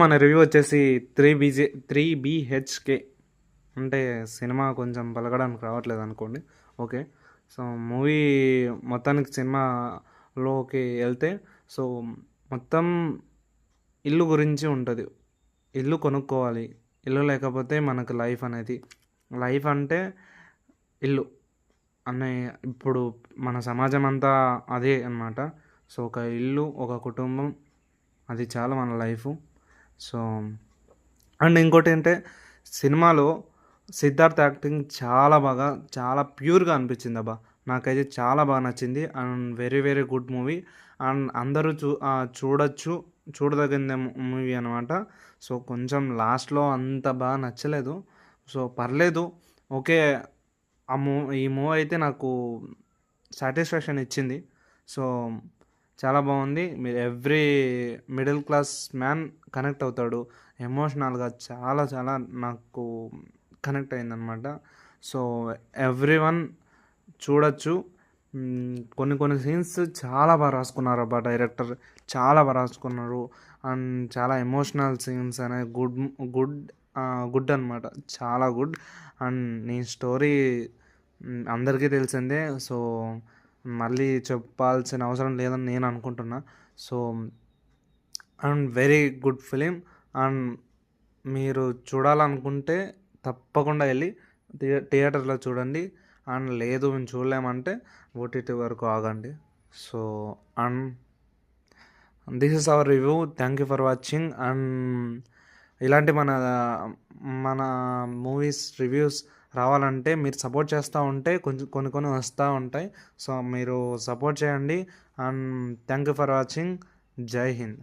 మన రివ్యూ వచ్చేసి 3 BHK అంటే సినిమా కొంచెం పలకడానికి రావట్లేదు అనుకోండి. ఓకే. సో మూవీ మొత్తానికి సినిమాలోకి వెళ్తే సో మొత్తం ఇల్లు గురించి ఉంటుంది. ఇల్లు కొనుక్కోవాలి. ఇల్లు లేకపోతే మనకు లైఫ్ అంటే ఇల్లు అనే ఇప్పుడు మన సమాజం అంతా అదే అన్నమాట. సో ఒక ఇల్లు, ఒక కుటుంబం అది చాలా మన లైఫ్. సో అండ్ ఇంకోటి అంటే సినిమాలో సిద్ధార్థ్ యాక్టింగ్ చాలా ప్యూర్గా అనిపించింది అబ్బా. నాకైతే చాలా బాగా నచ్చింది and very very good movie. And అందరూ చూడదగిన మూవీ అనమాట. సో కొంచెం లాస్ట్లో అంత బాగా నచ్చలేదు. సో పర్లేదు, ఓకే. ఈ మూవీ అయితే నాకు సాటిస్ఫాక్షన్ ఇచ్చింది. సో చాలా బాగుంది. మీరు every middle class man connect అవుతాడు ఎమోషనల్గా. చాలా చాలా నాకు కనెక్ట్ అయిందనమాట. సో ఎవ్రీ వన్ చూడొచ్చు. కొన్ని సీన్స్ చాలా బాగా రాసుకున్నారు అబ్బా. డైరెక్టర్ చాలా బాగా రాసుకున్నారు అండ్ చాలా ఎమోషనల్ సీన్స్ అనేవి గుడ్ గుడ్ అనమాట. చాలా గుడ్. అండ్ నీ స్టోరీ అందరికీ తెలిసిందే. సో మళ్ళీ చెప్పాల్సిన అవసరం లేదని నేను అనుకుంటున్నా. So and very good film. And మీరు చూడాలనుకుంటే తప్పకుండా వెళ్ళి థియేటర్లో చూడండి. అండ్ లేదు మేము చూడలేమంటే ఓటీటీ వరకు ఆగండి. So and this is our review. Thank you for watching. And ఇలాంటి మన మన మూవీస్ రివ్యూస్ రావాలంటే మీరు సపోర్ట్ చేస్తూ ఉంటే కొన్ని వస్తూ ఉంటాయి. సో మీరు సపోర్ట్ చేయండి. And thank you for watching. జై హింద్.